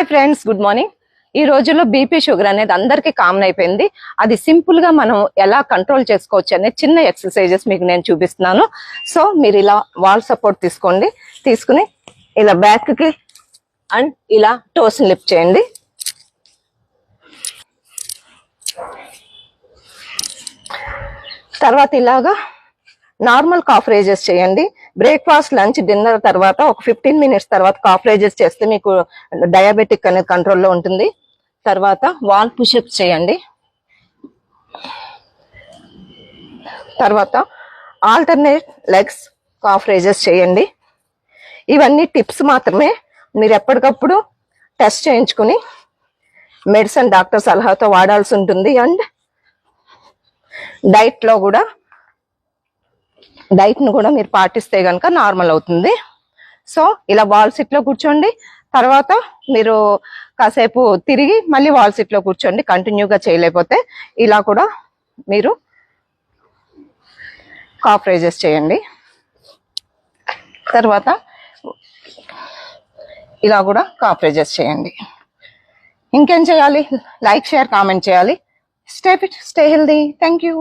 Hi friends, good morning. ఈ రోజుల్లో BP sugar అనేది అందరికీ కామన్ అయిపోయింది. అది సింపుల్ గా మనం ఎలా కంట్రోల్ చేసుకోవచ్చు అనే చిన్న ఎక్సర్సైజెస్ మీకు నేను చూపిస్తున్నాను. సో మీరు ఇలా వాల్ సపోర్ట్ తీసుకోండి. తీసుకుని ఇలా బ్యాక్ కి అండ్ ఇలా టోస్ లిఫ్ట్ చేయండి. తర్వాత ఇలాగా నార్మల్ కాఫ్ రేజెస్ చేయండి. బ్రేక్ఫాస్ట్, లంచ్, డిన్నర్ తర్వాత ఒక 15 మినిట్స్ తర్వాత కాఫ్ రేజెస్ చేస్తే మీకు డయాబెటిక్ అనేది కంట్రోల్లో ఉంటుంది. తర్వాత వాల్ పుషప్స్ చేయండి. తర్వాత ఆల్టర్నేట్ లెగ్స్ కాఫ్ రేజెస్ చేయండి. ఇవన్నీ టిప్స్ మాత్రమే. మీరు ఎప్పటికప్పుడు టెస్ట్ చేయించుకుని మెడిసిన్ డాక్టర్ సలహాతో వాడాల్సి ఉంటుంది. అండ్ డైట్ను కూడా మీరు పాటిస్తే కనుక నార్మల్ అవుతుంది. సో ఇలా వాల్ సిట్లో కూర్చోండి. తర్వాత మీరు కాసేపు తిరిగి మళ్ళీ వాల్ సిట్లో కూర్చోండి. కంటిన్యూగా చేయలేకపోతే ఇలా కూడా మీరు కాఫ్ రేజెస్ చేయండి. తర్వాత ఇలా కూడా కాఫ్ రేజెస్ చేయండి. ఇంకేం చేయాలి? లైక్, షేర్, కామెంట్ చేయాలి. Stay fit, stay healthy. Thank you.